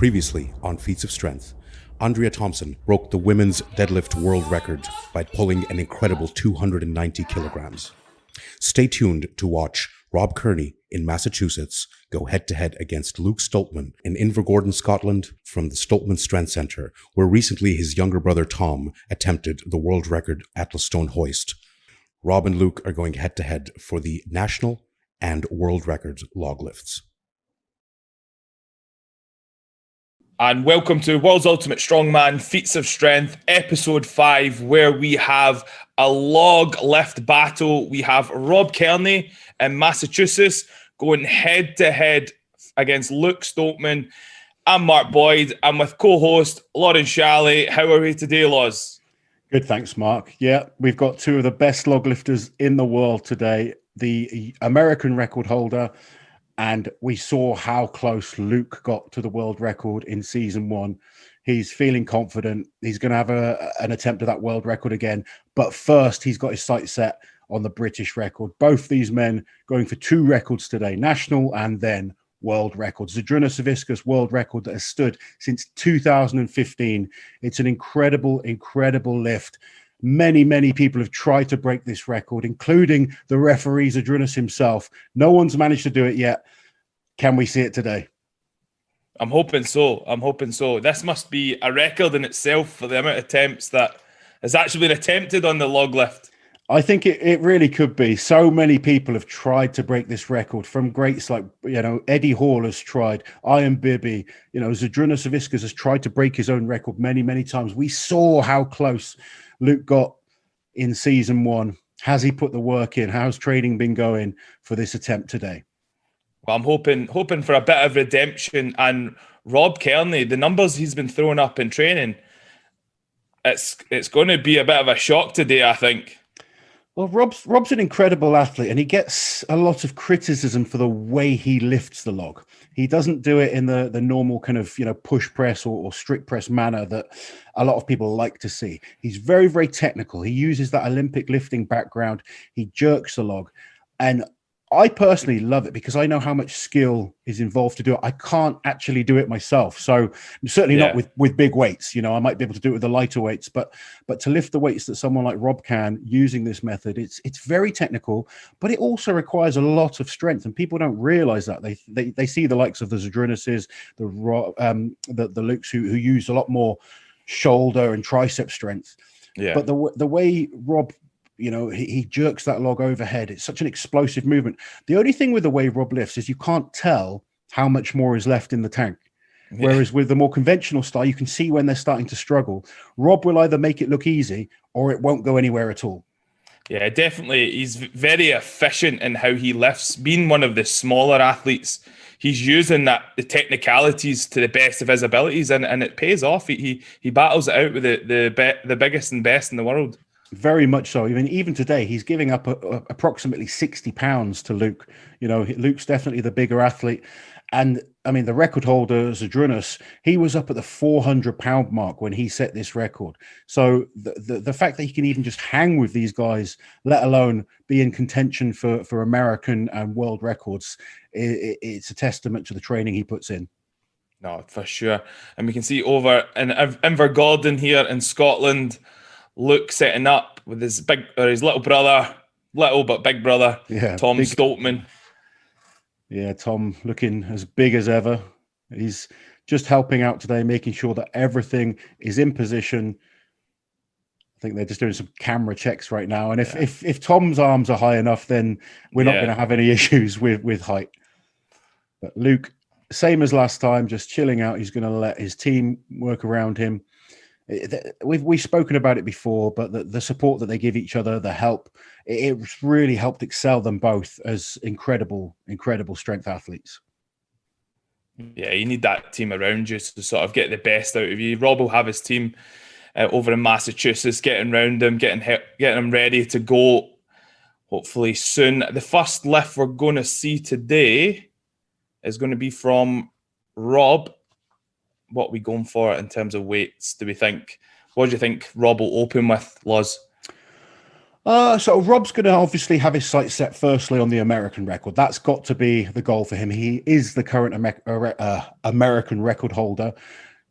Previously on Feats of Strength, Andrea Thompson broke the women's deadlift world record by pulling an incredible 290 kilograms. Stay tuned to watch Rob Kearney in Massachusetts go head-to-head against Luke Stoltman in Invergordon, Scotland, from the Stoltman Strength Centre, where recently his younger brother Tom attempted the world record Atlas Stone hoist. Rob and Luke are going head-to-head for the national and world record log lifts. And welcome to World's Ultimate Strongman Feats of Strength, episode 5, where we have a log lift battle. We have Rob Kearney in Massachusetts going head to head against Luke Stoltman. I'm Mark Boyd. I'm with co-host Lauren Shalley. How are we today, Loz? Good, thanks, Mark. Yeah, we've got two of the best log lifters in the world today, the American record holder, and we saw how close Luke got to the world record in season 1. He's feeling confident. He's going to have an attempt at that world record again. But first, he's got his sights set on the British record. Both these men going for 2 records today, national and then world records. Zydrunas Savickas world record that has stood since 2015. It's an incredible, incredible lift. Many people have tried to break this record, including the referee Zydrunas himself. No one's managed to do it yet. Can we see it today? I'm hoping so. This must be a record in itself for the amount of attempts that has actually been attempted on the log lift. I think it really could be. So many people have tried to break this record, from greats like, Eddie Hall has tried, Ian Bibby, Zydrunas Savickas has tried to break his own record many times. We saw how close Luke got in season 1. Has he put the work in? How's training been going for this attempt today? Well, I'm hoping for a bit of redemption. And Rob Kearney, the numbers he's been throwing up in training, it's going to be a bit of a shock today, I think. Well, Rob's an incredible athlete, and he gets a lot of criticism for the way he lifts the log. He doesn't do it in the normal kind of push press or strict press manner that a lot of people like to see. He's very technical. He uses that Olympic lifting background. He jerks the log, and I personally love it because I know how much skill is involved to do it. I can't actually do it myself. So certainly not with big weights. I might be able to do it with the lighter weights, but to lift the weights that someone like Rob can using this method, it's very technical, but it also requires a lot of strength. And people don't realize that. They see the likes of the Zydrunases, the Lukes who use a lot more shoulder and tricep strength. Yeah. But the way Rob, he jerks that log overhead. It's such an explosive movement. The only thing with the way Rob lifts is you can't tell how much more is left in the tank. Yeah. Whereas with the more conventional style, you can see when they're starting to struggle. Rob will either make it look easy or it won't go anywhere at all. Yeah, definitely. He's very efficient in how he lifts. Being one of the smaller athletes, he's using the technicalities to the best of his abilities, and it pays off. He battles it out with the biggest and best in the world. Very much so. I mean, even today, he's giving up approximately 60 pounds to Luke. Luke's definitely the bigger athlete. And I mean, the record holder, Zydrunas, he was up at the 400-pound mark when he set this record. So the fact that he can even just hang with these guys, let alone be in contention for American and world records, it's a testament to the training he puts in. No, for sure. And we can see over in Invergordon here in Scotland, Luke setting up with his little brother, little but big brother, Tom Stoltman. Yeah, Tom looking as big as ever. He's just helping out today, making sure that everything is in position. I think they're just doing some camera checks right now. And if Tom's arms are high enough, then we're not going to have any issues with height. But Luke, same as last time, just chilling out. He's going to let his team work around him. We've spoken about it before, but the support that they give each other, the help, it's really helped excel them both as incredible strength athletes. Yeah, you need that team around you to sort of get the best out of you. Rob will have his team over in Massachusetts, getting around him, getting him ready to go, hopefully soon. The first lift we're going to see today is going to be from Rob. What are we going for in terms of weights, do we think? What do you think Rob will open with, Loz? So Rob's going to obviously have his sights set firstly on the American record. That's got to be the goal for him. He is the current American record holder.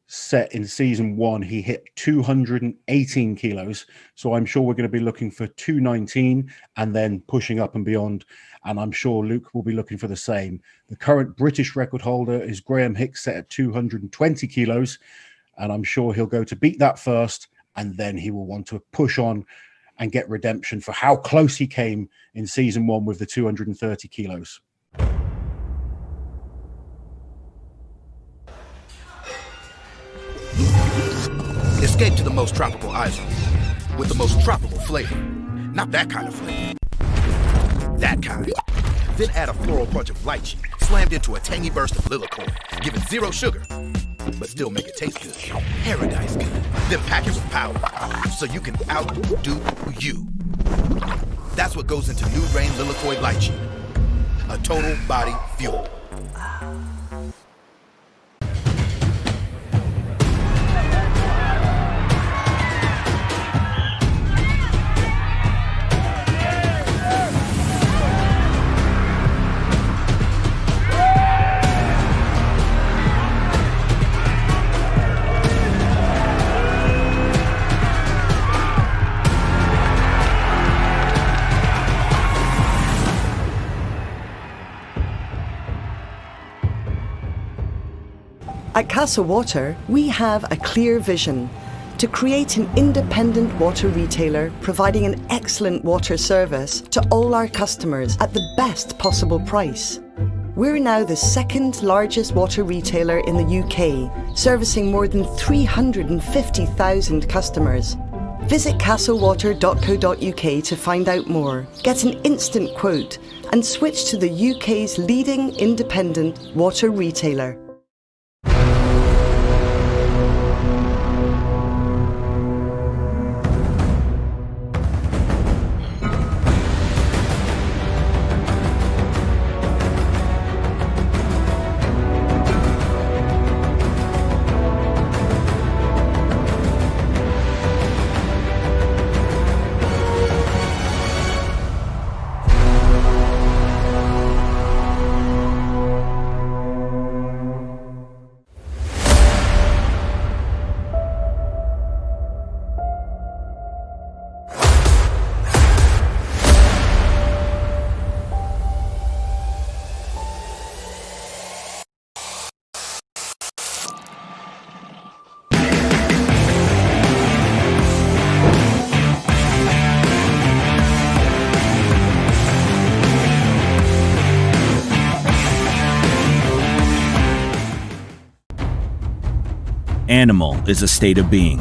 Set in season 1, he hit 218 kilos. So I'm sure we're going to be looking for 219 and then pushing up and beyond. And I'm sure Luke will be looking for the same. The current British record holder is Graham Hicks, set at 220 kilos. And I'm sure he'll go to beat that first. And then he will want to push on and get redemption for how close he came in season 1 with the 230 kilos. Escape to the most tropical island with the most tropical flavor. Not that kind of flavor. That kind. Then add a floral punch of lychee slammed into a tangy burst of lilac-corn. Give it 0 sugar, but still make it taste good. Paradise good. Then pack it with power so you can outdo you. That's what goes into New Rain Lilacoid Lychee. A total body fuel. At Castle Water, we have a clear vision to create an independent water retailer providing an excellent water service to all our customers at the best possible price. We're now the 2nd largest water retailer in the UK, servicing more than 350,000 customers. Visit castlewater.co.uk to find out more, get an instant quote, and switch to the UK's leading independent water retailer. Animal is a state of being.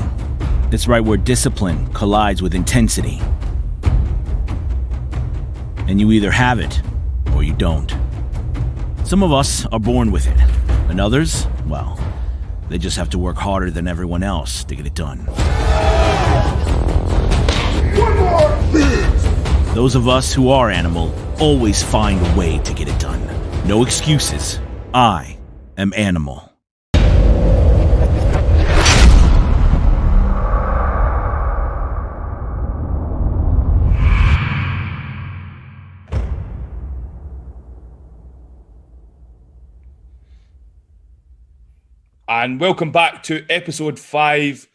It's right where discipline collides with intensity. And you either have it or you don't. Some of us are born with it, and others, well, they just have to work harder than everyone else to get it done. Those of us who are animal always find a way to get it done. No excuses. I am animal. And welcome back to episode 5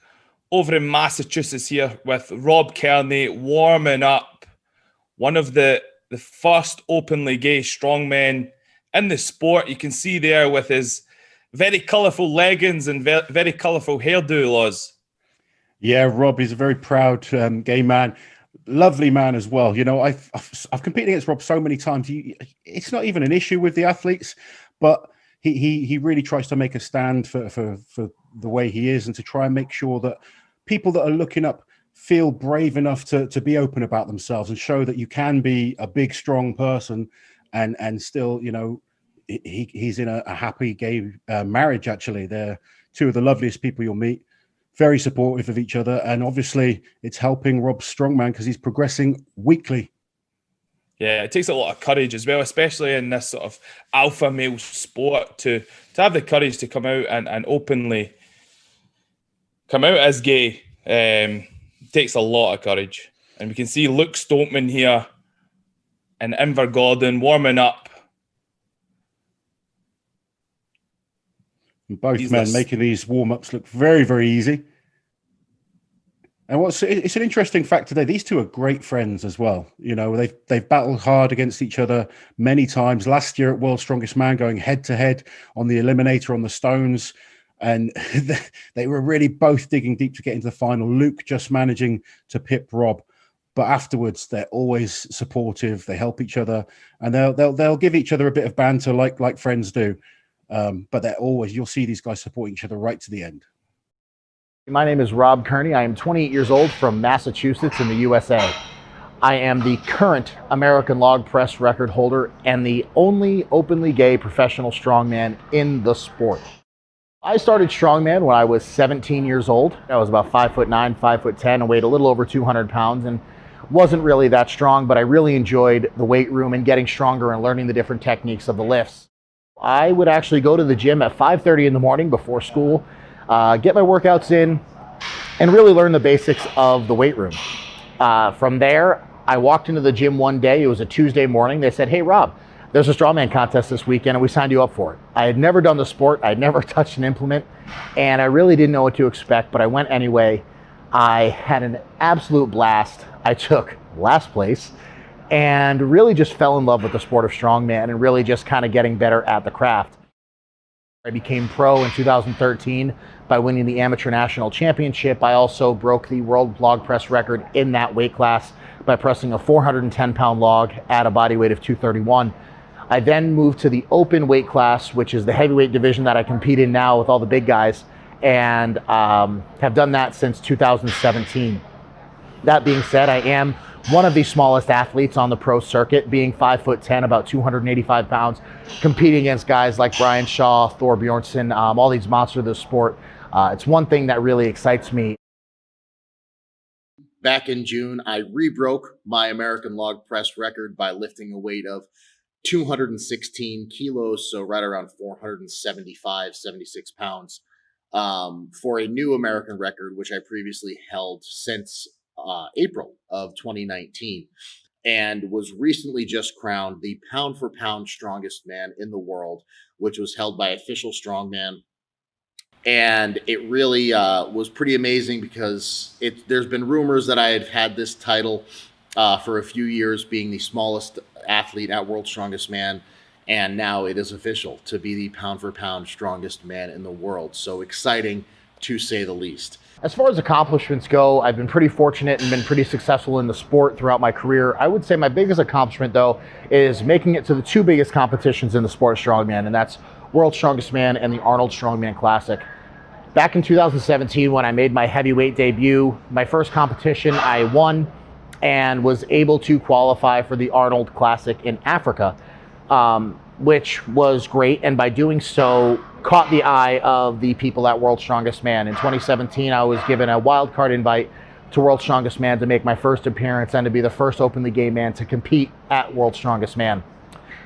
over in Massachusetts here with Rob Kearney warming up, one of the first openly gay strongmen in the sport. You can see there with his very colourful leggings and very colourful hairdo, Loz. Yeah, Rob is a very proud gay man. Lovely man as well. You know, I've competed against Rob so many times. It's not even an issue with the athletes, but he really tries to make a stand for the way he is and to try and make sure that people that are looking up feel brave enough to be open about themselves and show that you can be a big, strong person and still, you know, he's in a happy gay marriage, actually. They're two of the loveliest people you'll meet, very supportive of each other. And obviously it's helping Rob Strongman because he's progressing weekly. Yeah, it takes a lot of courage as well, especially in this sort of alpha male sport, to have the courage to come out and openly come out as gay. Takes a lot of courage. And we can see Luke Stoltman here and Inver Gordon warming up. And both men making these warm-ups look very, very easy. And it's an interesting fact today. These two are great friends as well. You know, they've battled hard against each other many times. Last year at World's Strongest Man, going head to head on the eliminator on the stones, and they were really both digging deep to get into the final. Luke just managing to pip Rob, but afterwards they're always supportive. They help each other, and they'll give each other a bit of banter like friends do. But you'll see these guys supporting each other right to the end. My name is Rob Kearney. I am 28 years old from Massachusetts in the USA. I am the current American log press record holder and the only openly gay professional strongman in the sport. I started strongman when I was 17 years old. I was about 5'9", 5'10", and weighed a little over 200 pounds and wasn't really that strong, but I really enjoyed the weight room and getting stronger and learning the different techniques of the lifts. I would actually go to the gym at 5:30 in the morning before school, get my workouts in, and really learn the basics of the weight room. From there, I walked into the gym one day. It was a Tuesday morning. They said, "Hey, Rob, there's a strongman contest this weekend, and we signed you up for it." I had never done the sport. I had never touched an implement, and I really didn't know what to expect, but I went anyway. I had an absolute blast. I took last place and really just fell in love with the sport of strongman and really just kind of getting better at the craft. I became pro in 2013 by winning the Amateur National Championship. I also broke the world log press record in that weight class by pressing a 410-pound log at a body weight of 231. I then moved to the open weight class, which is the heavyweight division that I compete in now with all the big guys, and have done that since 2017. That being said, I am one of the smallest athletes on the pro circuit, being 5'10", about 285 pounds, competing against guys like Brian Shaw, Thor Bjornsson, all these monsters of the sport. It's one thing that really excites me. Back in June, I rebroke my American log press record by lifting a weight of 216 kilos, so right around 475, 76 pounds, for a new American record, which I previously held since April of 2019, and was recently just crowned the pound for pound strongest man in the world, which was held by Official Strongman. And it really was pretty amazing because there's been rumors that I had had this title for a few years, being the smallest athlete at World's Strongest Man, and now it is official to be the pound for pound strongest man in the world. So exciting, to say the least. As far as accomplishments go, I've been pretty fortunate and been pretty successful in the sport throughout my career. I would say my biggest accomplishment, though, is making it to the two biggest competitions in the sport of strongman, and that's World's Strongest Man and the Arnold Strongman Classic. Back in 2017, when I made my heavyweight debut, my first competition, I won and was able to qualify for the Arnold Classic in Africa, which was great, and by doing so, caught the eye of the people at World's Strongest Man. In 2017, I was given a wild card invite to World's Strongest Man to make my first appearance and to be the first openly gay man to compete at World's Strongest Man.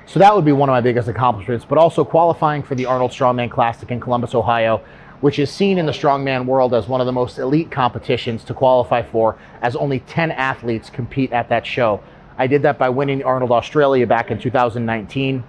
So that would be one of my biggest accomplishments, but also qualifying for the Arnold Strongman Classic in Columbus, Ohio, which is seen in the strongman world as one of the most elite competitions to qualify for, as only 10 athletes compete at that show. I did that by winning Arnold Australia back in 2019.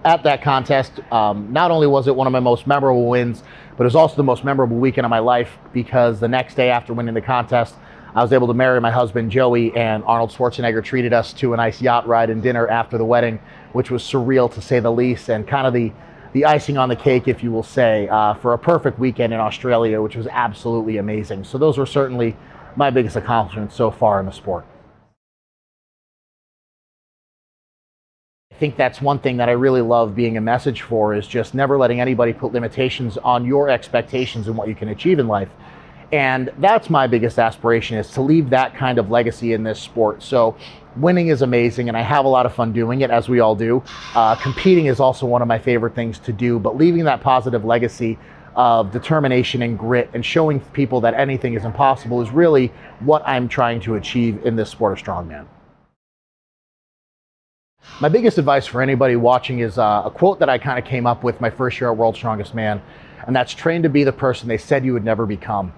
At that contest, not only was it one of my most memorable wins, but it was also the most memorable weekend of my life, because the next day after winning the contest, I was able to marry my husband, Joey, and Arnold Schwarzenegger treated us to a nice yacht ride and dinner after the wedding, which was surreal to say the least, and kind of the icing on the cake, if you will say, for a perfect weekend in Australia, which was absolutely amazing. So those were certainly my biggest accomplishments so far in the sport. I think that's one thing that I really love being a message for, is just never letting anybody put limitations on your expectations and what you can achieve in life. And that's my biggest aspiration, is to leave that kind of legacy in this sport. So winning is amazing, and I have a lot of fun doing it, as we all do. Competing is also one of my favorite things to do, but leaving that positive legacy of determination and grit and showing people that anything is impossible is really what I'm trying to achieve in this sport of strongman. My biggest advice for anybody watching is a quote that I kind of came up with my first year at World's Strongest Man, and that's: train to be the person they said you would never become.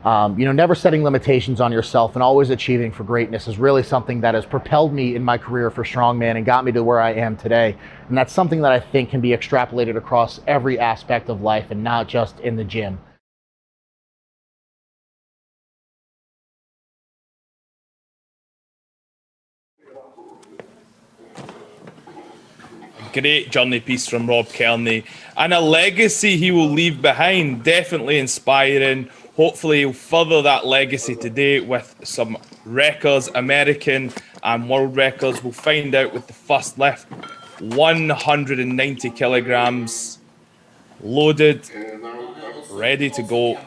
Never setting limitations on yourself and always achieving for greatness is really something that has propelled me in my career for Strongman and got me to where I am today. And that's something that I think can be extrapolated across every aspect of life and not just in the gym. Great journey piece from Rob Kearney, and a legacy he will leave behind. Definitely inspiring. Hopefully he'll further that legacy today with some records, American and world records. We'll find out with the first lift. 190 kilograms, loaded, ready to go.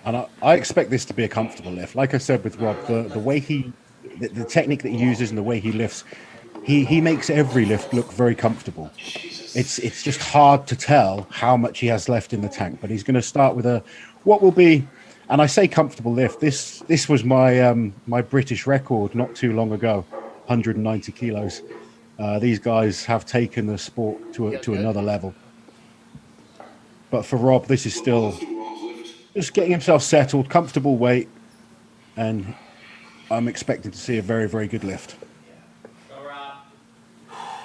And I expect this to be a comfortable lift. Like I said with Rob, the way the technique that he uses and the way he lifts, he makes every lift look very comfortable. It's just hard to tell how much he has left in the tank, but he's going to start with what will be, and I say comfortable lift. This was my British record not too long ago, 190 kilos. These guys have taken the sport to another level. But for Rob, this is still just getting himself settled, comfortable weight, and I'm expecting to see a very, very good lift.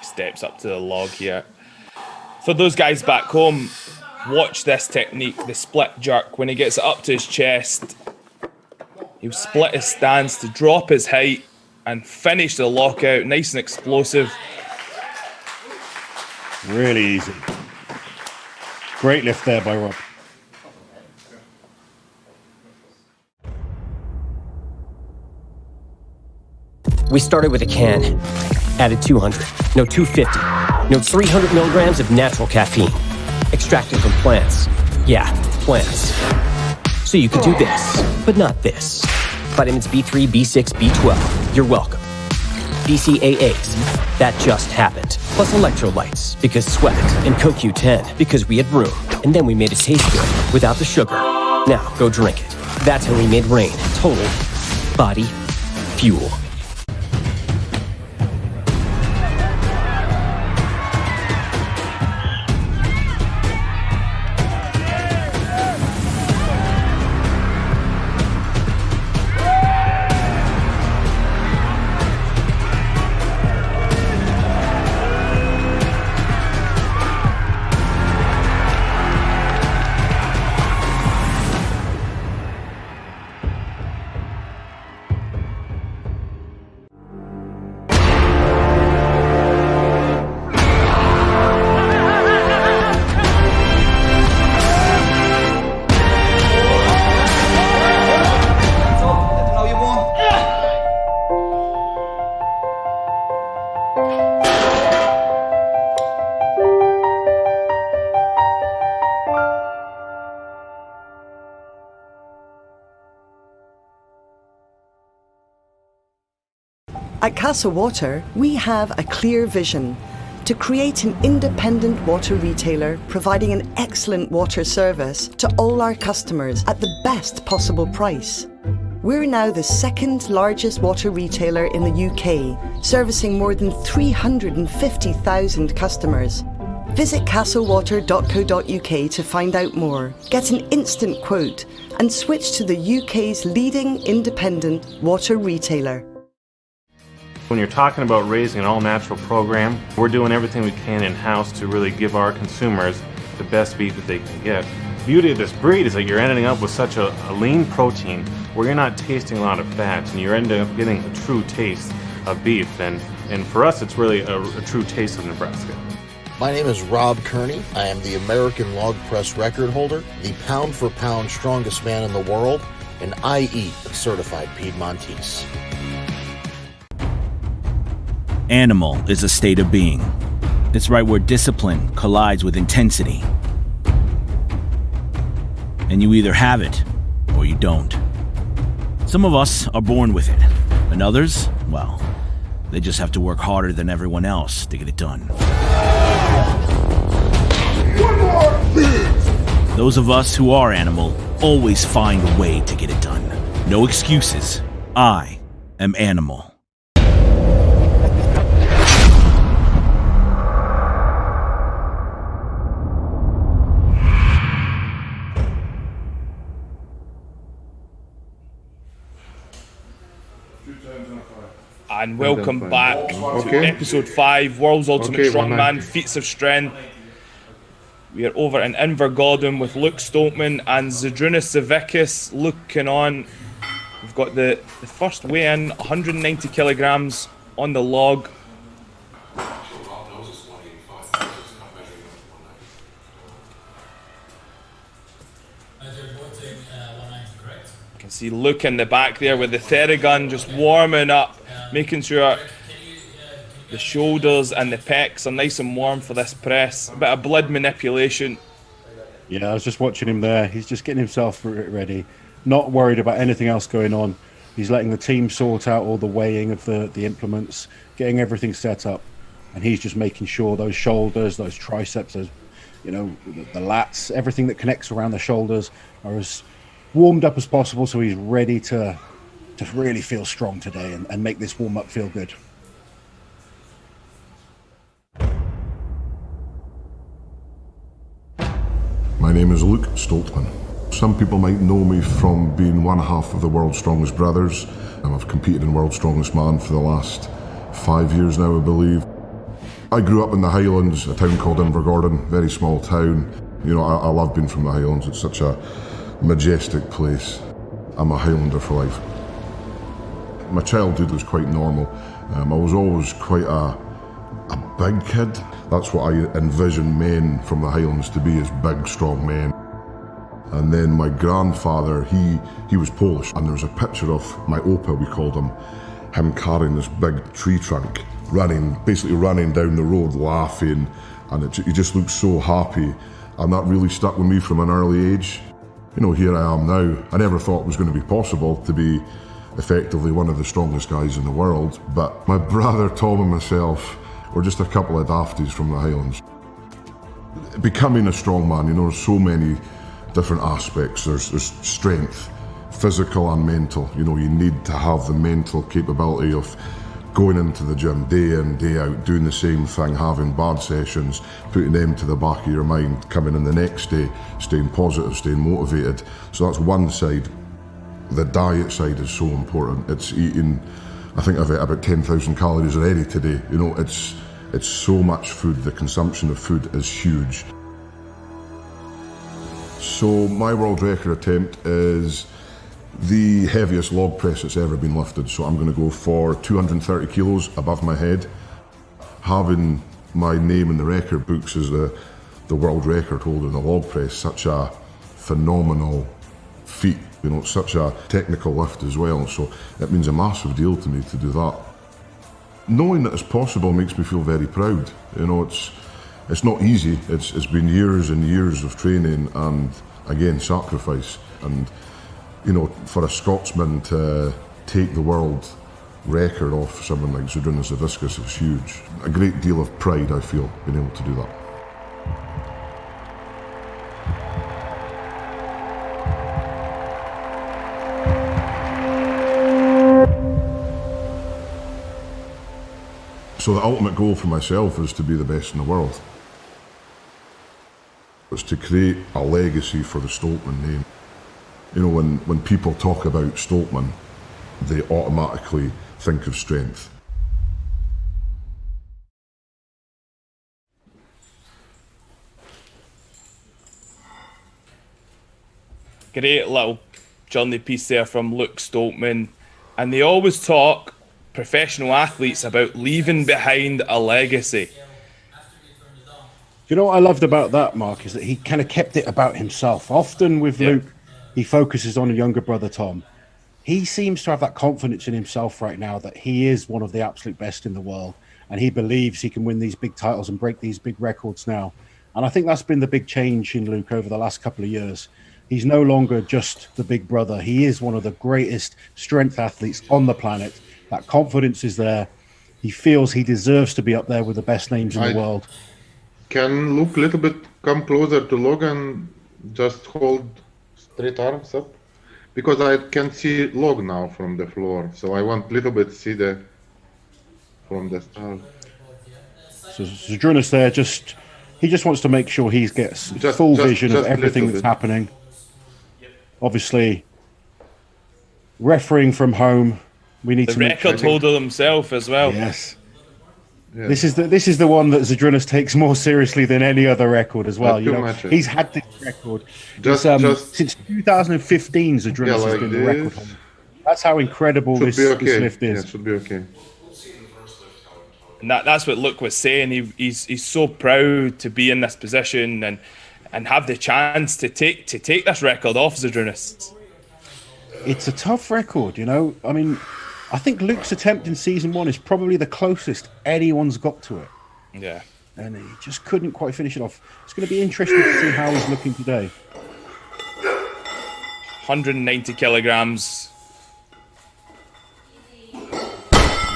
Steps up to the log here. For those guys back home, watch this technique, the split jerk. When he gets it up to his chest, he'll split his stance to drop his height and finish the lockout. Nice and explosive. Really easy. Great lift there by Rob. We started with a can, added 200, no 250, no 300 milligrams of natural caffeine, extracted from plants. Yeah, plants. So you could do this, but not this. Vitamins B3, B6, B12, you're welcome. BCAAs, that just happened. Plus electrolytes, because sweat, and CoQ10, because we had room. And then we made it taste good, without the sugar. Now, go drink it. That's how we made Rain total body fuel. At Castle Water, we have a clear vision to create an independent water retailer providing an excellent water service to all our customers at the best possible price. We're now the second largest water retailer in the UK, servicing more than 350,000 customers. Visit castlewater.co.uk to find out more, get an instant quote, and switch to the UK's leading independent water retailer. When you're talking about raising an all-natural program, we're doing everything we can in-house to really give our consumers the best beef that they can get. The beauty of this breed is that you're ending up with such a lean protein where you're not tasting a lot of fat, and you're ending up getting a true taste of beef. And for us, it's really a true taste of Nebraska. My name is Rob Kearney. I am the American Log Press record holder, the pound-for-pound strongest man in the world, and I eat certified Piedmontese. Animal is a state of being. It's right where discipline collides with intensity. And you either have it or you don't. Some of us are born with it, and others, well, they just have to work harder than everyone else to get it done. Those of us who are animal always find a way to get it done. No excuses. I am animal. And welcome then back to episode 5, World's Ultimate Strongman, Feats of Strength. We are over in Invergordon with Luke Stoltman and Zydrunas Savickas looking on. We've got the first weigh-in, 190 kilograms on the log. You can see Luke in the back there with the Theragun just warming up, making sure the shoulders and the pecs are nice and warm for this press. A bit of blood manipulation. Yeah, I was just watching him there. He's just getting himself ready, not worried about anything else going on. He's letting the team sort out all the weighing of the implements, getting everything set up, and he's just making sure those shoulders, those triceps, those, the lats, everything that connects around the shoulders are as warmed up as possible, so he's ready to really feel strong today and make this warm-up feel good. My name is Luke Stoltman. Some people might know me from being one half of the World's Strongest Brothers. I've competed in World's Strongest Man for the last 5 years now, I believe. I grew up in the Highlands, a town called Invergordon, very small town. I love being from the Highlands. It's such a majestic place. I'm a Highlander for life. My childhood was quite normal. I was always quite a big kid. That's what I envision men from the Highlands to be, as big, strong men. And then my grandfather, he was Polish, and there was a picture of my opa, we called him carrying this big tree trunk, basically running down the road, laughing, and he just looked so happy, and that really stuck with me from an early age. Here I am now. I never thought it was going to be possible to be effectively one of the strongest guys in the world, but my brother Tom and myself were just a couple of dafties from the Highlands. Becoming a strongman, there's so many different aspects. There's strength, physical and mental. You need to have the mental capability of going into the gym day in, day out, doing the same thing, having bad sessions, putting them to the back of your mind, coming in the next day, staying positive, staying motivated. So that's one side. The diet side is so important. It's eating, I think I've ate about 10,000 calories already today. It's so much food. The consumption of food is huge. So my world record attempt is the heaviest log press that's ever been lifted. So I'm going to go for 230 kilos above my head. Having my name in the record books as the world record holder in the log press, such a phenomenal feat. It's such a technical lift as well. So it means a massive deal to me to do that. Knowing that it's possible makes me feel very proud. It's not easy. It's been years and years of training and, again, sacrifice. And, for a Scotsman to take the world record off someone like Zydrunas Savickas is huge. A great deal of pride, I feel, being able to do that. So the ultimate goal for myself is to be the best in the world. It's to create a legacy for the Stoltman name. When people talk about Stoltman, they automatically think of strength. Great little journey piece there from Luke Stoltman. And they always talk, professional athletes, about leaving behind a legacy. You know what I loved about that, Mark, is that he kind of kept it about himself. Often with Luke, he focuses on a younger brother, Tom. He seems to have that confidence in himself right now that he is one of the absolute best in the world, and he believes he can win these big titles and break these big records now. And I think that's been the big change in Luke over the last couple of years. He's no longer just the big brother. He is one of the greatest strength athletes on the planet. That confidence is there. He feels he deserves to be up there with the best names in the world. Can Luke a little bit come closer to Logan, just hold straight arms up? Because I can see Log now from the floor, so I want a little bit to see from the start. So Zydrunas there, he just wants to make sure he gets full vision of everything that's happening. Obviously, refereeing from home, We need the to make record sure. holder himself as well. Yes. Yeah. This is the one that Zydrunas takes more seriously than any other record as well. He's had this record since 2015. Zydrunas has been the record holder. That's how incredible this lift is. Yeah, it should be okay. And that's what Luke was saying. He's so proud to be in this position and have the chance to take this record off Zydrunas. It's a tough record, I mean, I think Luke's attempt in season 1 is probably the closest anyone's got to it. Yeah. And he just couldn't quite finish it off. It's going to be interesting to see how he's looking today. 190 kilograms.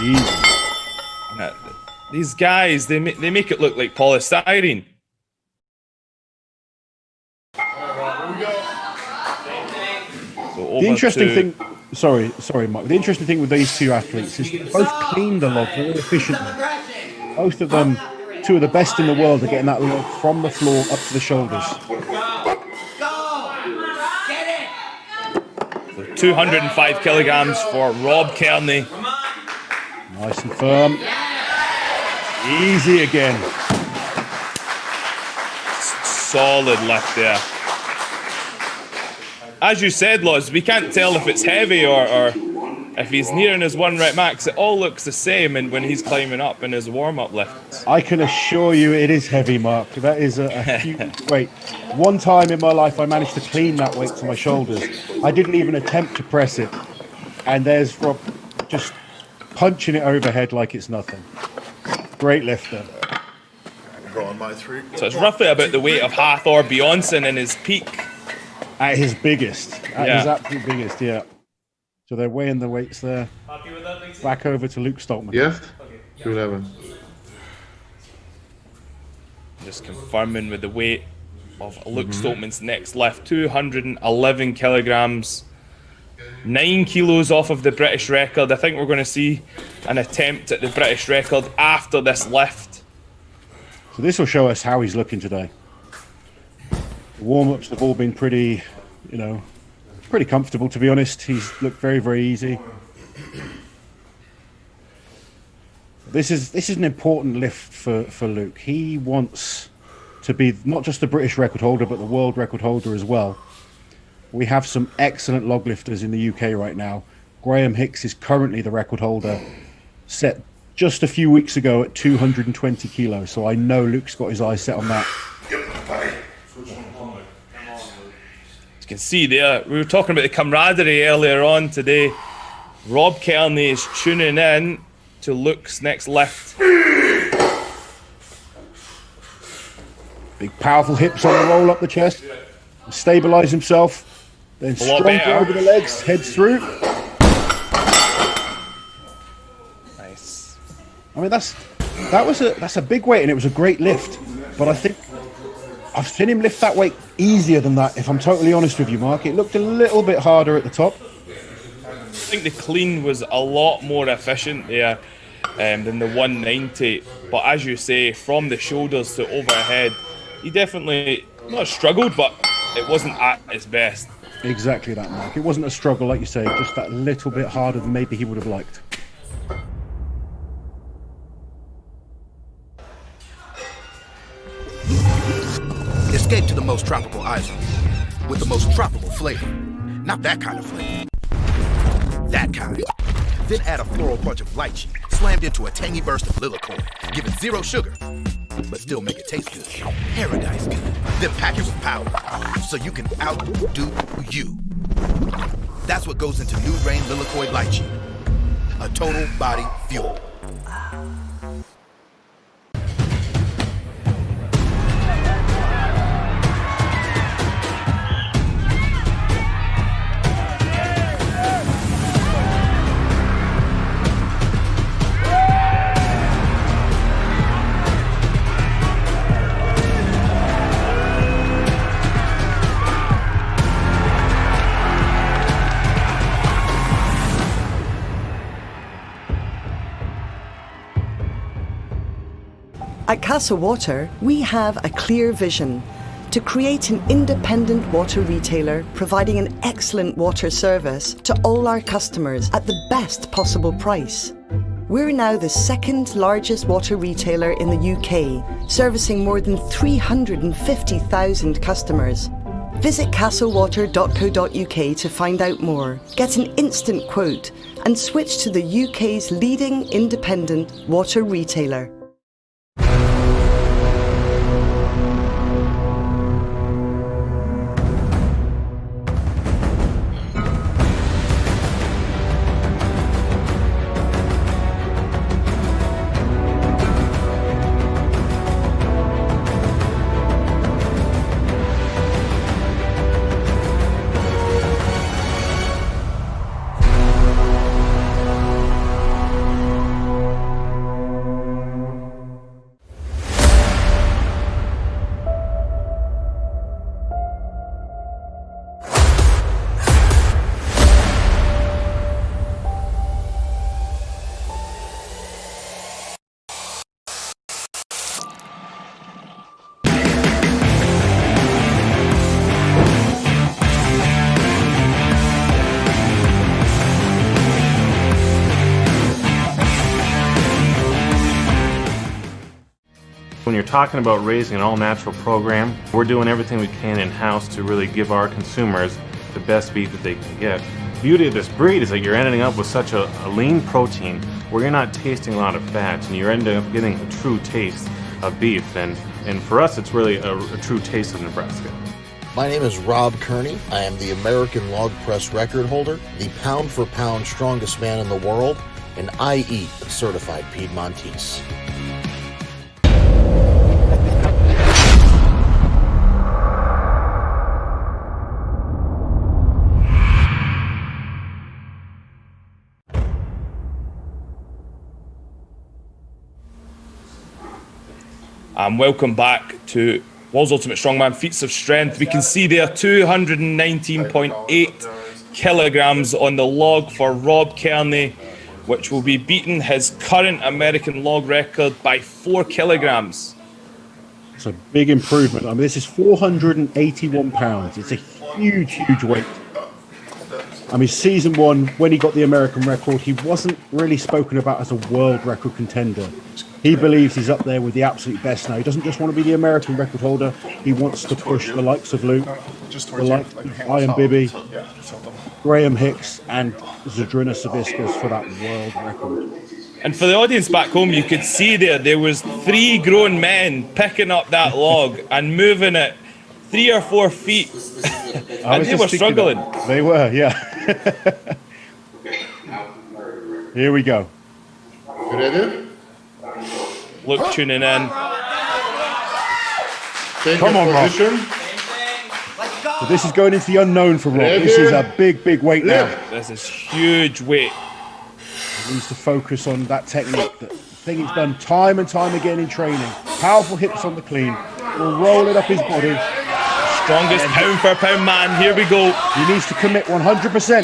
Easy. These guys, they make it look like polystyrene. The interesting thing, sorry, Mike. The interesting thing with these two athletes is they both clean the log very efficiently. Both of them, two of the best in the world, are getting that log from the floor up to the shoulders. So 205 kilograms for Rob Kearney. Nice and firm. Easy again. Solid lift there. As you said, Loz, we can't tell if it's heavy or if he's nearing his 1 rep max. It all looks the same when he's climbing up in his warm-up lifts. I can assure you it is heavy, Mark. That is a huge weight. One time in my life I managed to clean that weight to my shoulders. I didn't even attempt to press it. And there's Rob just punching it overhead like it's nothing. Great lifter. So it's roughly about the weight of Hathor Bjornsson in his peak. At his biggest. At his absolute biggest, yeah. So they're weighing the weights there. Happy with that, back over to Luke Stoltman. Yes, 211. Just confirming with the weight of Luke Stoltman's next lift. 211 kilograms. 9 kilos off of the British record. I think we're going to see an attempt at the British record after this lift. So this will show us how he's looking today. The warm-ups have all been pretty, pretty comfortable, to be honest. He's looked very, very easy. This is an important lift for Luke. He wants to be not just the British record holder, but the world record holder as well. We have some excellent log lifters in the UK right now. Graham Hicks is currently the record holder, set just a few weeks ago at 220 kilos. So I know Luke's got his eyes set on that. As you can see there, we were talking about the camaraderie earlier on today. Rob Kearney is tuning in to Luke's next lift. Big powerful hips on the roll up the chest. Stabilize himself. Then strong over the legs, heads through. Nice. I mean that's a big weight and it was a great lift. But I think I've seen him lift that weight easier than that, if I'm totally honest with you, Mark. It looked a little bit harder at the top. I think the clean was a lot more efficient there than the 190. But as you say, from the shoulders to overhead, he definitely not struggled, but it wasn't at his best. Exactly that, Mark. It wasn't a struggle, like you say, just that little bit harder than maybe he would have liked. Escape to the most tropical island with the most tropical flavor. Not that kind of flavor. That kind. Then add a floral bunch of lychee slammed into a tangy burst of lilac-oil. Give it 0 sugar, but still make it taste good. Paradise good. Then pack it with power so you can outdo you. That's what goes into New Rain Lilac-oil Lychee. A total body fuel. At Castle Water, we have a clear vision to create an independent water retailer providing an excellent water service to all our customers at the best possible price. We're now the second largest water retailer in the UK, servicing more than 350,000 customers. Visit castlewater.co.uk to find out more, get an instant quote, and switch to the UK's leading independent water retailer. When you're talking about raising an all-natural program, we're doing everything we can in-house to really give our consumers the best beef that they can get. The beauty of this breed is that you're ending up with such a lean protein where you're not tasting a lot of fat, and you're ending up getting a true taste of beef. And for us, it's really a true taste of Nebraska. My name is Rob Kearney. I am the American Log Press record holder, the pound-for-pound strongest man in the world, and I eat certified Piedmontese. And welcome back to World's Ultimate Strongman Feats of Strength. We can see there 219.8 kilograms on the log for Rob Kearney, which will be beating his current American log record by 4 kilograms. It's a big improvement. I mean, this is 481 pounds. It's a huge, huge weight. I mean, season one, when he got the American record, he wasn't really spoken about as a world record contender. He believes he's up there with the absolute best now. He doesn't just want to be the American record holder. He wants to push the likes of Luke, the likes of Ian Bibby, Graham Hicks, and Zadrina Savickas for that world record. And for the audience back home, you could see there was 3 grown men picking up that log and moving it 3 or 4 feet. And they were struggling. They were, yeah. Here we go. You ready? Luke tuning in. Come on, Rob. So this is going into the unknown for Rob. This is a big, big weight now. This is huge weight. He needs to focus on that technique, that thing he's done time and time again in training. Powerful hips on the clean. We'll roll it up his body. Strongest pound for pound man. Here we go. He needs to commit 100%.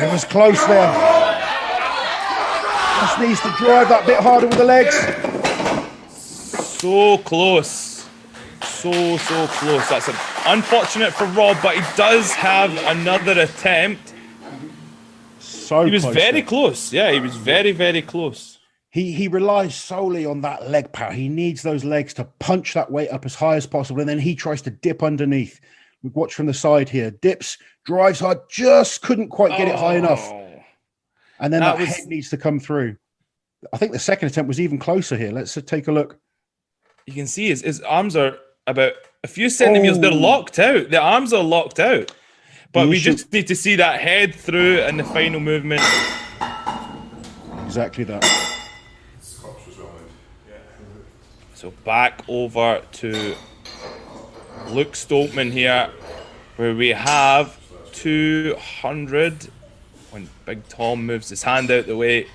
It was close there. Just needs to drive that bit harder with the legs. So close. So close. That's unfortunate for Rob, but he does have another attempt. So he was close very there. close. Yeah, he was very, very close. He relies solely on that leg power. He needs those legs to punch that weight up as high as possible, and then he tries to dip underneath. We watch from the side here. Dips, drives hard, just couldn't quite get it high enough. And then that head needs to come through. I think the second attempt was even closer here. Let's take a look. You can see his arms are about a few centimeters. They're locked out. The arms are locked out. But we just need to see that head through in the final movement. Exactly that. So back over to Luke Stoltman here, where we have 200. When Big Tom moves his hand out the way,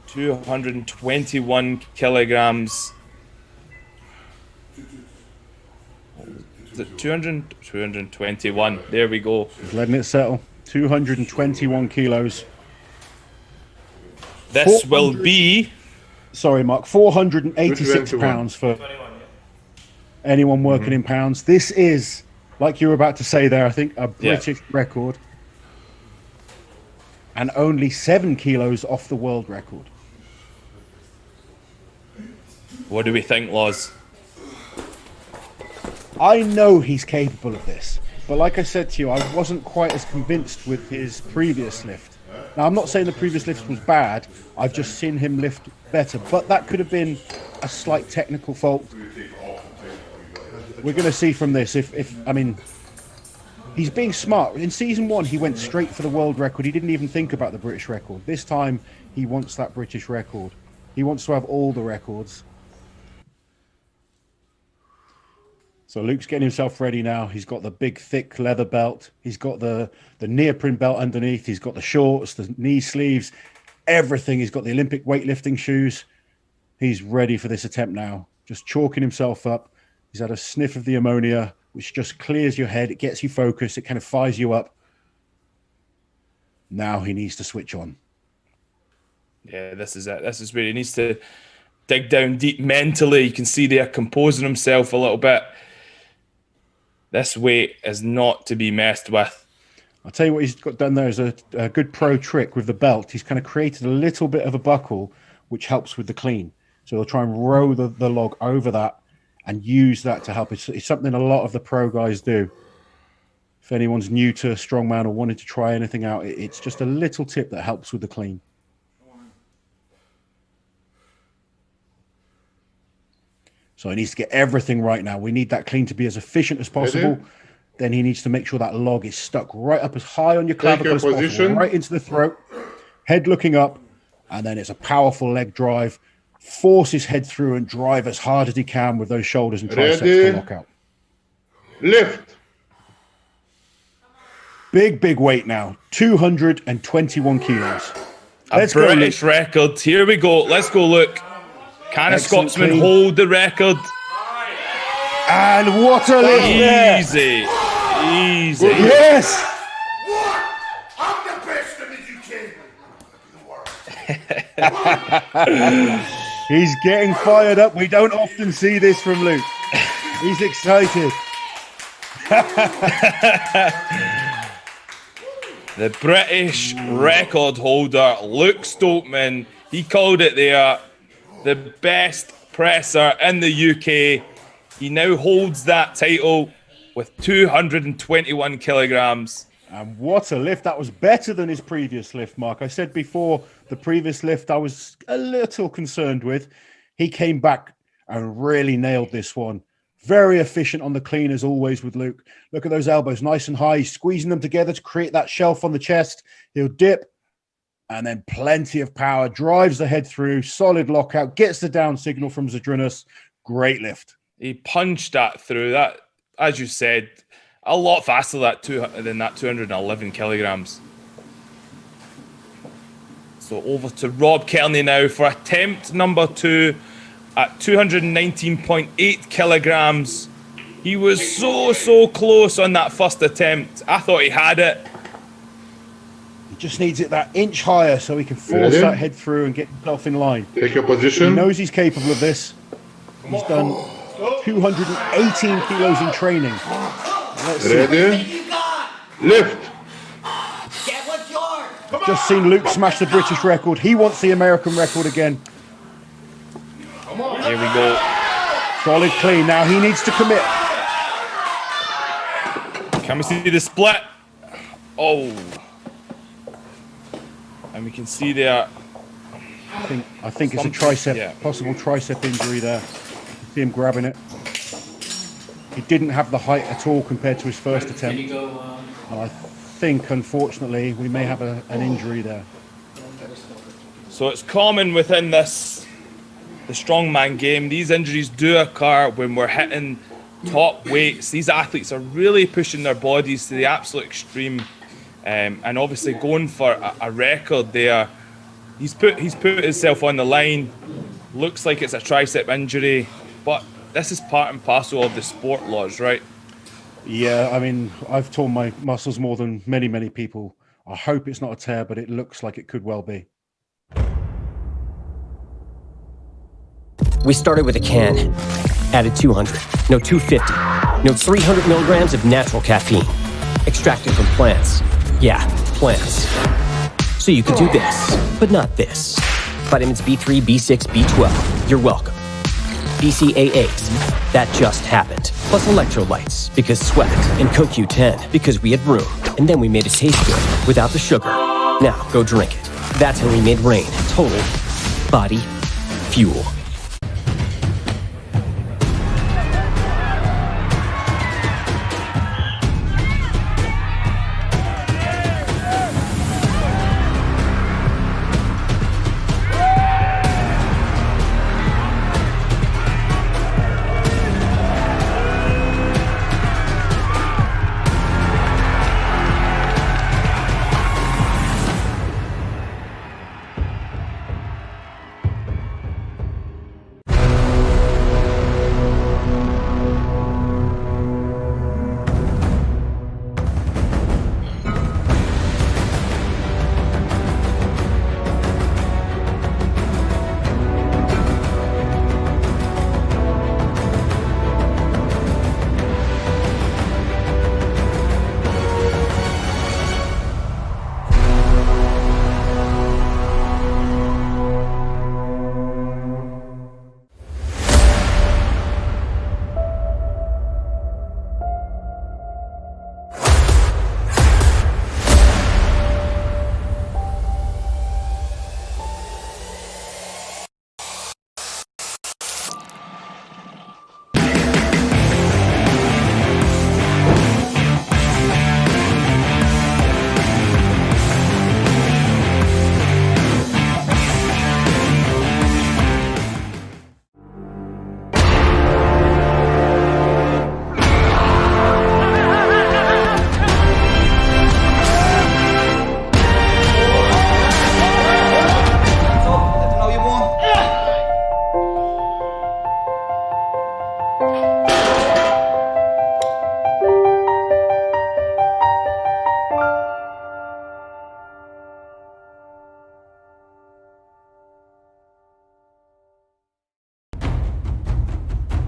221 kilograms. Is it 200? 221. There we go. He's letting it settle. 221 kilos. This will be... Sorry, Mark. 486 pounds for anyone working in pounds. This is, like you were about to say there, I think, a British record. And only 7 kilos off the world record. What do we think, Loz? I know he's capable of this. But like I said to you, I wasn't quite as convinced with his previous lift. Now, I'm not saying the previous lift was bad. I've just seen him lift better. But that could have been a slight technical fault. We're going to see from this I mean, he's being smart. In season 1, he went straight for the world record. He didn't even think about the British record. This time, he wants that British record. He wants to have all the records. So Luke's getting himself ready now. He's got the big, thick leather belt. He's got the neoprene belt underneath. He's got the shorts, the knee sleeves, everything. He's got the Olympic weightlifting shoes. He's ready for this attempt now. Just chalking himself up. He's had a sniff of the ammonia, which just clears your head. It gets you focused. It kind of fires you up. Now he needs to switch on. Yeah, this is it. This is where he needs to dig down deep mentally. You can see there composing himself a little bit. This weight is not to be messed with. I'll tell you what he's got done there is a good pro trick with the belt. He's kind of created a little bit of a buckle, which helps with the clean. So he'll try and row the log over that and use that to help. It's something a lot of the pro guys do. If anyone's new to strongman or wanting to try anything out, it's just a little tip that helps with the clean. So he needs to get everything right now. We need that clean to be as efficient as possible. Then he needs to make sure that log is stuck right up as high on your clavicle as possible, right into the throat, head looking up, and then it's a powerful leg drive. Force his head through and drive as hard as he can with those shoulders and triceps to lock out. Lift. Big weight now, 221 kilos. A British record. Here we go. Let's go, Luke. Can a Scotsman hold the record? And what a lift there. Easy. Yes. I'm the best in the world. He's getting fired up. We don't often see this from Luke. He's excited. The British record holder, Luke Stoltman, he called it there. The best presser in the UK. He now holds that title with 221 kilograms. And what a lift. That was better than his previous lift, Mark. I said before, the previous lift I was a little concerned with. He came back and really nailed this one. Very efficient on the clean as always with Luke. Look at those elbows, nice and high. He's squeezing them together to create that shelf on the chest. He'll dip. And then plenty of power, drives the head through, solid lockout, gets the down signal from Zydrunas. Great lift. He punched that through. That, as you said, a lot faster than that 211 kilograms. So over to Rob Kearney now for attempt number 2 at 219.8 kilograms. He was so close on that first attempt. I thought he had it. Just needs it that inch higher so he can force that head through and get himself in line. Take your position. He knows he's capable of this. He's done 218 kilos in training. Let's see. Lift. Just seen Luke smash the British record. He wants the American record again. Here we go. Solid clean. Now he needs to commit. Can we see the split? Oh. And we can see there. I think it's a tricep, possible tricep injury there. See him grabbing it. He didn't have the height at all compared to his first attempt. And I think, unfortunately, we may have an injury there. So it's common within the strongman game. These injuries do occur when we're hitting top weights. These athletes are really pushing their bodies to the absolute extreme. And obviously going for a record there. He's put himself on the line. Looks like it's a tricep injury, but this is part and parcel of the sport, Laws, right? Yeah, I mean, I've torn my muscles more than many people. I hope it's not a tear, but it looks like it could well be. We started with a can, added 200, no 250, no 300 milligrams of natural caffeine, extracted from plants. Yeah, plants. So you could do this, but not this. Vitamins B3, B6, B12, you're welcome. BCAAs, that just happened. Plus electrolytes, because sweat, and CoQ10, because we had room. And then we made it taste good, without the sugar. Now, go drink it. That's how we made Rain total body fuel.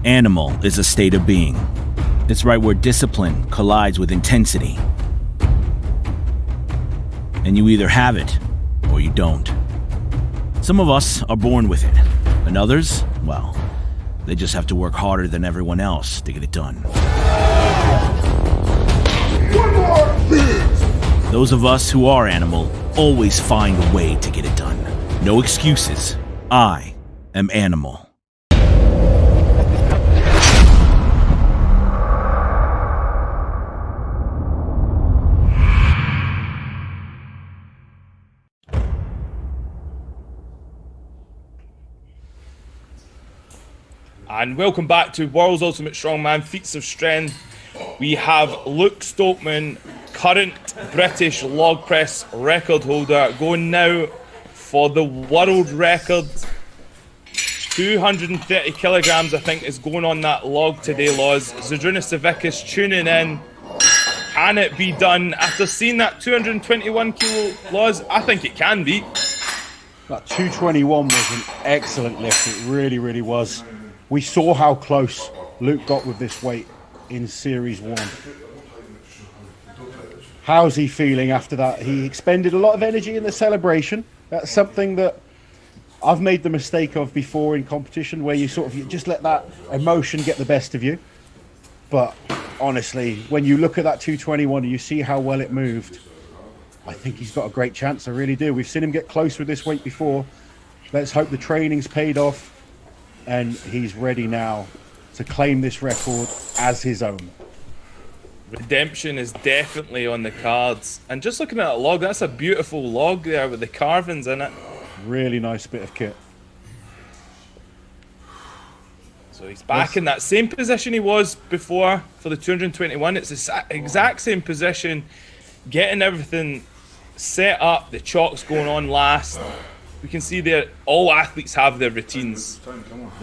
Animal is a state of being. It's right where discipline collides with intensity. And you either have it, or you don't. Some of us are born with it, and others, well, they just have to work harder than everyone else to get it done. Those of us who are animal always find a way to get it done. No excuses. I am animal. And welcome back to World's Ultimate Strongman Feats of Strength. We have Luke Stoltman, current British log press record holder, going now for the world record. 230 kilograms, I think, is going on that log today, Laws. Zydrunas Savickas tuning in. Can it be done? After seeing that 221 kilo, Laws, I think it can be. That 221 was an excellent lift. It really, really was. We saw how close Luke got with this weight in Series 1. How's he feeling after that? He expended a lot of energy in the celebration. That's something that I've made the mistake of before in competition, where you just let that emotion get the best of you. But honestly, when you look at that 221 and you see how well it moved, I think he's got a great chance. I really do. We've seen him get close with this weight before. Let's hope the training's paid off and he's ready now to claim this record as his own. Redemption is definitely on the cards. And just looking at that log, that's a beautiful log there with the carvings in it. Really nice bit of kit. So he's back in that same position he was before for the 221. It's the exact same position, getting everything set up, the chalk's going on last. We can see there all athletes have their routines.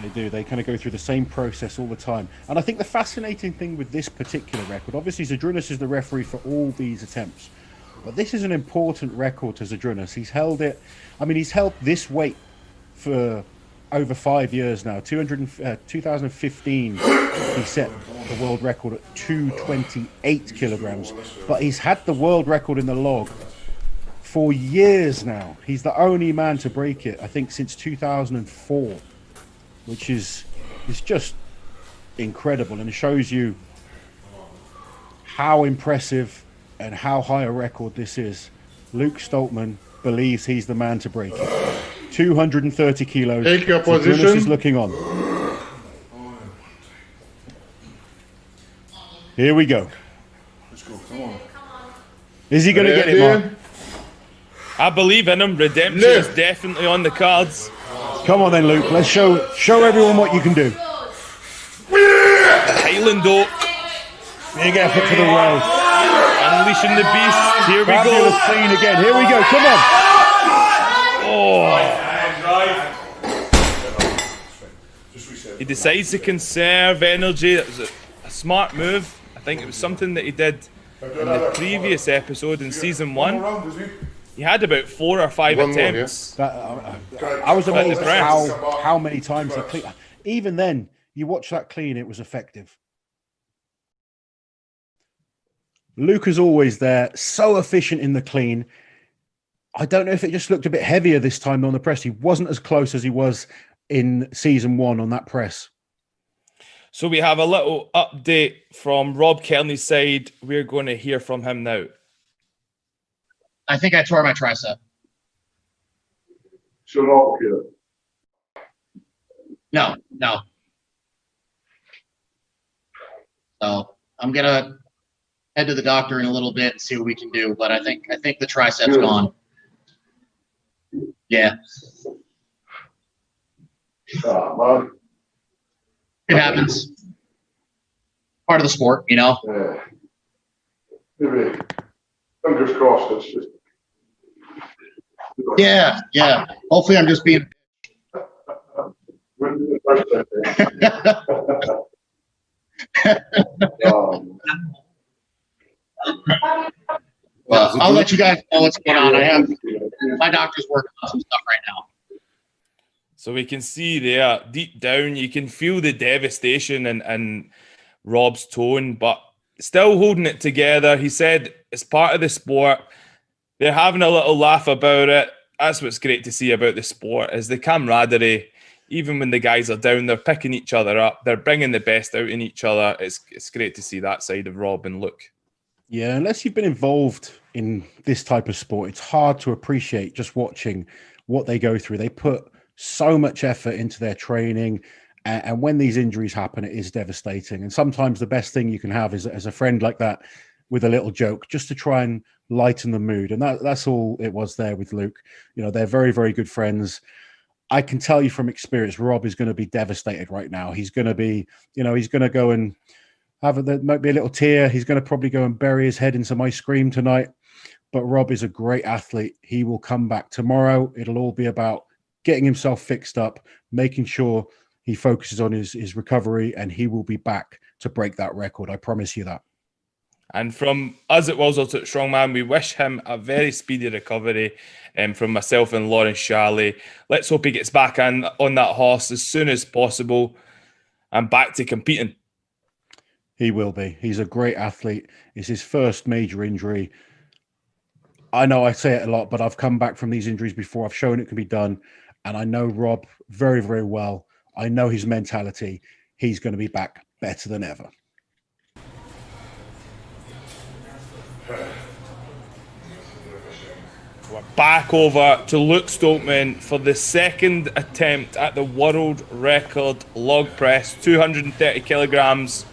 They do. They kind of go through the same process all the time. And I think the fascinating thing with this particular record, obviously Zydrunas is the referee for all these attempts, but this is an important record to Zydrunas. He's held it. I mean, he's held this weight for over 5 years now. 2015, he set the world record at 228 kilograms. But he's had the world record in the log for years now. He's the only man to break it, I think, since 2004, which is just incredible. And it shows you how impressive and how high a record this is. Luke Stoltman believes he's the man to break it. 230 kilos. Take your So position. Jonas is looking on. Here we go. Let's go, come on. Is he going to get it, Mark? I believe in him. Redemption is definitely on the cards. Come on then, Luke. Let's show everyone what you can do. Highland Oak. Big effort for the row. Unleashing the beast. Here we Fabulous go. clean again. Here we go. Come on. Oh. He decides to conserve energy. That was a smart move. I think it was something that he did in the previous episode in season 1. He had about 4 or 5 One more, attempts. I was amazed the press. how many times he clean. Even then, you watch that clean, it was effective. Luke is always there, so efficient in the clean. I don't know if it just looked a bit heavier this time on the press. He wasn't as close as he was in season 1 on that press. So we have a little update from Rob Kearney's side. We're going to hear from him now. I think I tore my tricep. No. So I'm gonna head to the doctor in a little bit and see what we can do. But I think the tricep's gone. Yeah. It happens. Part of the sport, you know. Maybe fingers crossed. It's just. Yeah. Hopefully, I'm just being. Well, I'll let you guys know what's going on. I have my doctor's working on some stuff right now. So we can see there, deep down, you can feel the devastation in Rob's tone, but still holding it together. He said it's part of the sport. They're having a little laugh about it. That's what's great to see about the sport, is the camaraderie. Even when the guys are down, they're picking each other up. They're bringing the best out in each other. It's great to see that side of Rob and Luke. Yeah, unless you've been involved in this type of sport, it's hard to appreciate just watching what they go through. They put so much effort into their training, and when these injuries happen, it is devastating. And sometimes the best thing you can have is as a friend like that with a little joke, just to try and lighten the mood. And that's all it was there with Luke. You know, they're very, very good friends. I can tell you from experience, Rob is going to be devastated right now. He's going to be, he's going to go and there might be a little tear. He's going to probably go and bury his head in some ice cream tonight. But Rob is a great athlete. He will come back tomorrow. It'll all be about getting himself fixed up, making sure he focuses on his recovery, and he will be back to break that record. I promise you that. And from us at World's Ultimate Strongman, we wish him a very speedy recovery. From myself and Lauren Charlie, let's hope he gets back on that horse as soon as possible and back to competing. He will be. He's a great athlete. It's his first major injury. I know I say it a lot, but I've come back from these injuries before. I've shown it can be done. And I know Rob very, very well. I know his mentality. He's going to be back better than ever. We're back over to Luke Stoltman for the second attempt at the world record log press, 230 kilograms.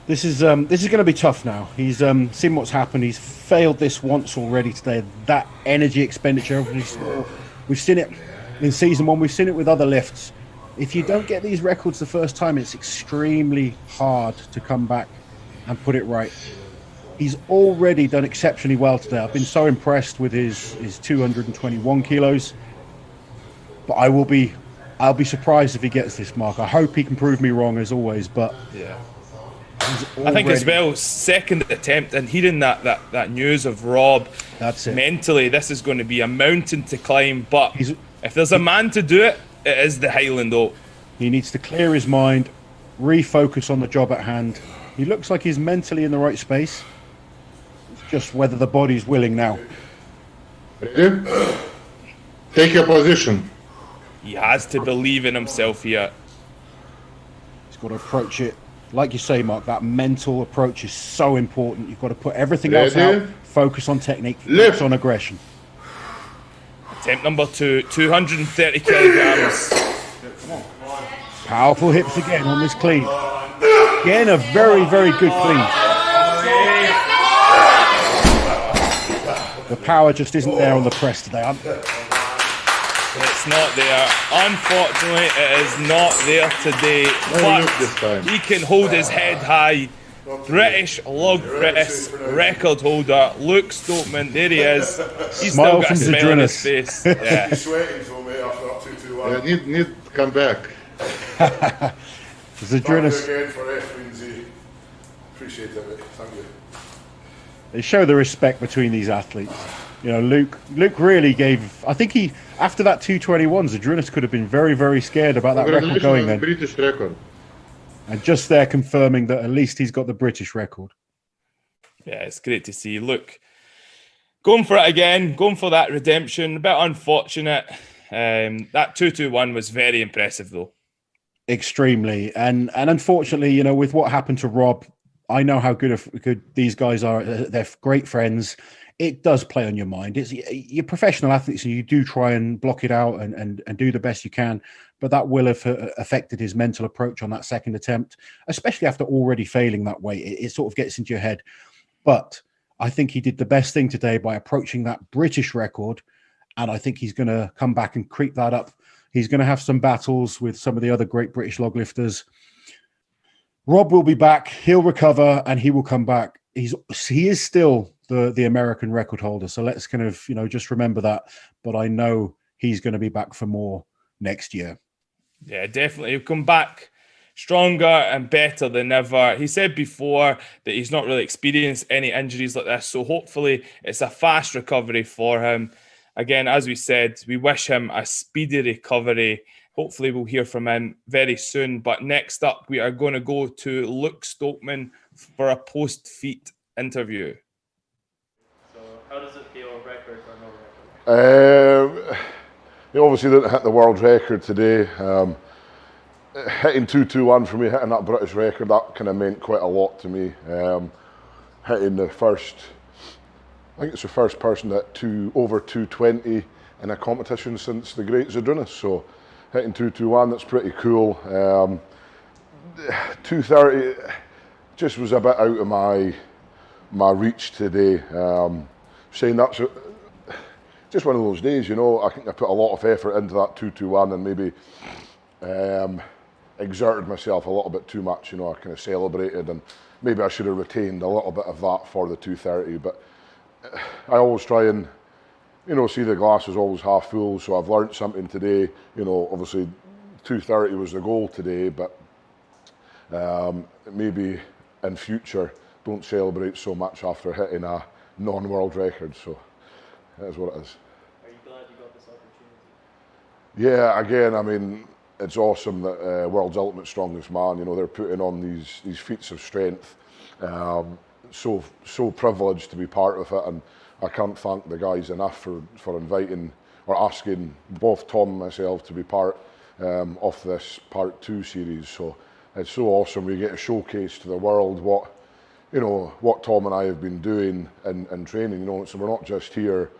This is going to be tough now. He's seen what's happened. He's failed this once already today. That energy expenditure, we've seen it in season 1. We've seen it with other lifts. If you don't get these records the first time, it's extremely hard to come back and put it right. He's already done exceptionally well today. I've been so impressed with his 221 kilos. But I'll be surprised if he gets this mark. I hope he can prove me wrong as always. But yeah, I think as well, second attempt, and hearing that news of Rob, that's it. Mentally, this is going to be a mountain to climb. But If there's a man to do it, it is the Highland Oak. He needs to clear his mind, refocus on the job at hand. He looks like he's mentally in the right space. It's just whether the body's willing now. Ready? Take your position. He has to believe in himself here. He's got to approach it. Like you say, Mark, that mental approach is so important. You've got to put everything else out, focus on technique, focus on aggression. Attempt number 2, 230 kilograms. Powerful hips again on this clean. Again, a very, very good clean. The power just isn't there on the press today. It's not there. Unfortunately, it is not there today. But he can hold his head high. British log press record holder Luke Stoltman. There he is. He's still got a smile on his face. Yeah. He's sweating so mate after that 2-2-1. Need to come back. Zadrunas. Again for FBZ. Appreciate it, mate. Thank you. They show the respect between these athletes. You know, Luke really gave. I think he, after that 221, Zadrunas could have been very, very scared about that record going then. British record. And just there confirming that at least he's got the British record. Yeah, it's great to see. Look, going for it again, going for that redemption. A bit unfortunate. That 221 was very impressive, though. Extremely. And unfortunately, you know, with what happened to Rob, I know how good these guys are. They're great friends. It does play on your mind. You're professional athletes and you do try and block it out and do the best you can. But that will have affected his mental approach on that second attempt, especially after already failing that way. It sort of gets into your head. But I think he did the best thing today by approaching that British record. And I think he's going to come back and creep that up. He's going to have some battles with some of the other great British log lifters. Rob will be back. He'll recover and he will come back. He is still the American record holder. So let's kind of, you know, just remember that. But I know he's going to be back for more next year. Yeah, definitely. He'll come back stronger and better than ever. He said before that he's not really experienced any injuries like this. So hopefully it's a fast recovery for him. Again, as we said, we wish him a speedy recovery. Hopefully we'll hear from him very soon. But next up, we are going to go to Luke Stoltman for a post-feat interview. So how does it feel, record or no record? He obviously didn't hit the world record today. Hitting 221 for me, hitting that British record, that kind of meant quite a lot to me. Hitting the first, I think it's the first person that over 220 in a competition since the great Zadrunas. So hitting 221, that's pretty cool. 230 just was a bit out of my reach today. Saying that's just one of those days, you know. I think I put a lot of effort into that 221 and maybe exerted myself a little bit too much, you know. I kind of celebrated and maybe I should have retained a little bit of that for the 230, but I always try and, you know, see the glass is always half full, so I've learned something today. You know, obviously 230 was the goal today, but maybe in future don't celebrate so much after hitting a non-world record, so that is what it is. Are you glad you got this opportunity? Yeah, again, I mean, it's awesome that World's Ultimate Strongest Man, you know, they're putting on these feats of strength. So privileged to be part of it, and I can't thank the guys enough for inviting or asking both Tom and myself to be part of this Part 2 series. So it's so awesome. We get to showcase to the world what Tom and I have been doing in training. You know, so we're not just here,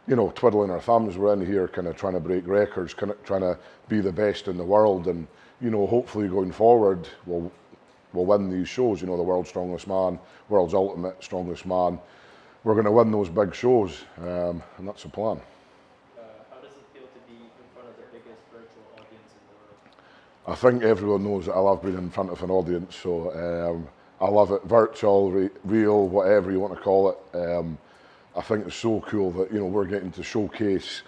you know, twiddling our thumbs. We're in here kind of trying to break records, kind of trying to be the best in the world, and you know, hopefully going forward, we'll win these shows. You know, the World's Strongest Man, World's Ultimate Strongest Man. We're going to win those big shows, and that's the plan. How does it feel to be in front of the biggest virtual audience in the world? I think everyone knows that I love being in front of an audience, so I love it. Virtual, real, whatever you want to call it. I think it's so cool that, you know, we're getting to showcase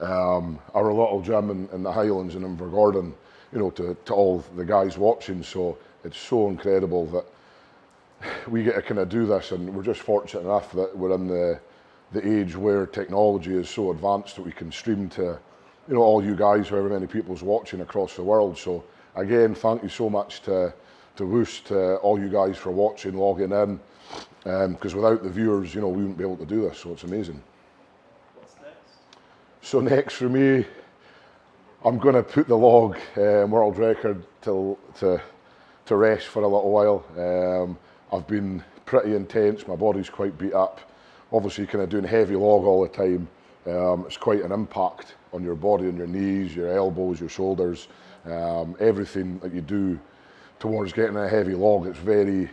our little gym in the Highlands in Invergordon, you know, to all the guys watching. So it's so incredible that we get to kind of do this, and we're just fortunate enough that we're in the age where technology is so advanced that we can stream to all you guys, however many people's watching across the world. So again, thank you so much to Woos, to all you guys for watching, logging in, because without the viewers, we wouldn't be able to do this. So it's amazing. What's next? So next for me, I'm going to put the log world record to rest for a little while. I've been pretty intense. My body's quite beat up. Obviously, kind of doing heavy log all the time. It's quite an impact on your body, on your knees, your elbows, your shoulders, everything that you do towards getting a heavy log. It's very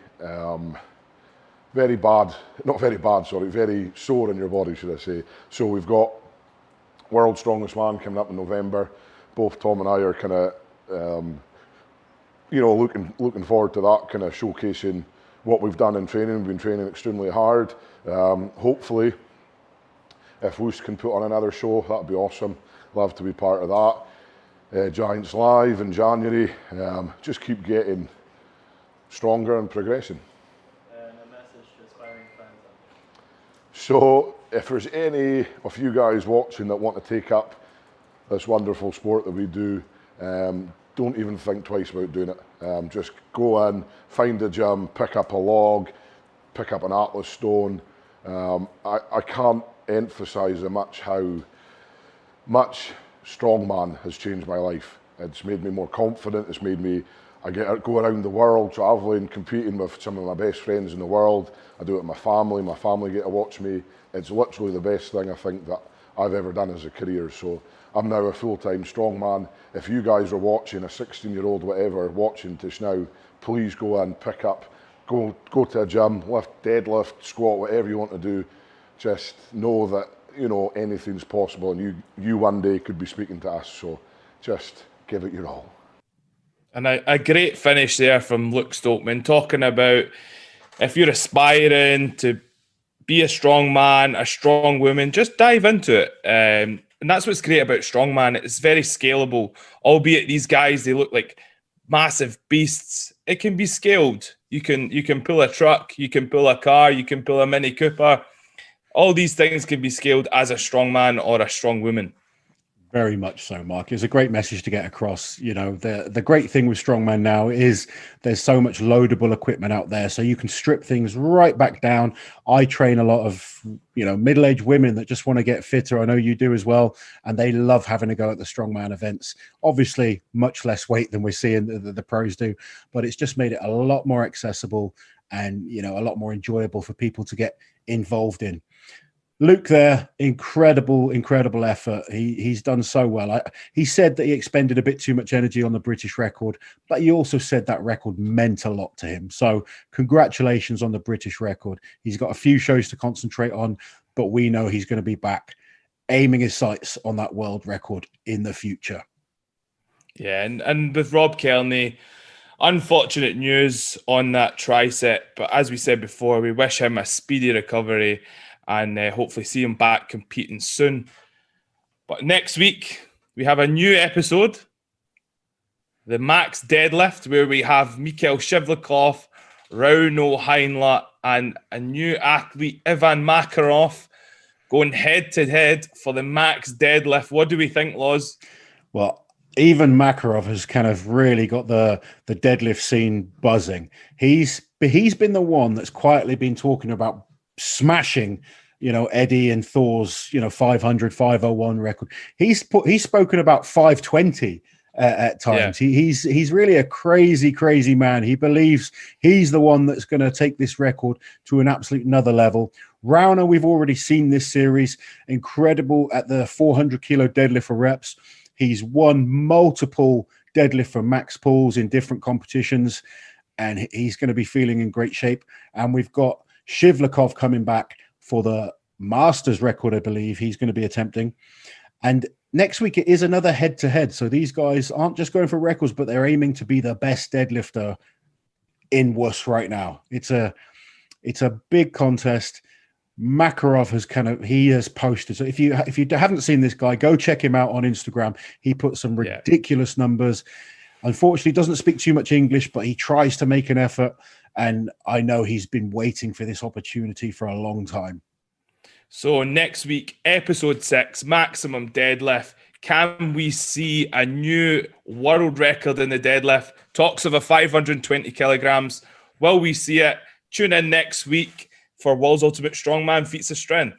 bad, not very bad, sorry, very sore in your body, should I say. So we've got World's Strongest Man coming up in November. Both Tom and I are kind of, looking forward to that, kind of showcasing what we've done in training. We've been training extremely hard. Hopefully, if Woos can put on another show, that'd be awesome. Love to be part of that. Giants Live in January. Just keep getting stronger and progressing. And a message to aspiring fans out there. So if there's any of you guys watching that want to take up this wonderful sport that we do, don't even think twice about doing it. Just go in, find a gym, pick up a log, pick up an Atlas stone. I can't emphasize how much Strongman has changed my life. It's made me more confident. It's made me, go around the world traveling, competing with some of my best friends in the world. I do it with my family. My family get to watch me. It's literally the best thing I think that I've ever done as a career. So I'm now a full-time strongman. If you guys are watching, a 16-year-old, whatever, watching this now, please go in, pick up, go to a gym, lift, deadlift, squat, whatever you want to do. Just know that, anything's possible, and you one day could be speaking to us. So just give it your all. And a great finish there from Luke Stoltman, talking about if you're aspiring to be a strong man, a strong woman, just dive into it. And that's what's great about strongman. It's very scalable. Albeit these guys, they look like massive beasts. It can be scaled. You can pull a truck, you can pull a car, you can pull a Mini Cooper. All these things can be scaled as a strong man or a strong woman. Very much so, Mark. It's a great message to get across. The great thing with strongman now is there's so much loadable equipment out there, so you can strip things right back down. I train a lot of middle-aged women that just want to get fitter. I know you do as well, and they love having a go at the strongman events. Obviously, much less weight than we're seeing the pros do, but it's just made it a lot more accessible and a lot more enjoyable for people to get involved in. Luke there, incredible effort. He's done so well. He said that he expended a bit too much energy on the British record, but he also said that record meant a lot to him. So congratulations on the British record. He's got a few shows to concentrate on, but we know he's going to be back aiming his sights on that world record in the future. Yeah, and with Rob Kearney, unfortunate news on that tricep, but as we said before, we wish him a speedy recovery and hopefully see him back competing soon. But next week, we have a new episode, the Max Deadlift, where we have Mikhail Shivlikov, Rauno Heinla, and a new athlete, Ivan Makarov, going head-to-head for the Max Deadlift. What do we think, Loz? Well, even Makarov has kind of really got the deadlift scene buzzing. He's been the one that's quietly been talking about smashing Eddie and Thor's 500 501 record. He's spoken about 520 at times. Yeah. He's really a crazy man. He believes he's the one that's going to take this record to an absolute another level. Rauno, we've already seen this series, incredible at the 400 kilo deadlift for reps. He's won multiple deadlift for max pulls in different competitions, and he's going to be feeling in great shape. And we've got Shivlikov coming back for the Masters record, I believe he's going to be attempting. And next week it is another head-to-head. So these guys aren't just going for records, but they're aiming to be the best deadlifter in WUS right now. It's a big contest. Makarov has posted. So if you haven't seen this guy, go check him out on Instagram. He put some ridiculous numbers. Unfortunately, doesn't speak too much English, but he tries to make an effort. And I know he's been waiting for this opportunity for a long time. So next week, episode 6, Maximum Deadlift, Can we see a new world record in the deadlift? Talks of a 520 kilograms. Will we see it? Tune in next week for World's Ultimate Strongman Feats of Strength.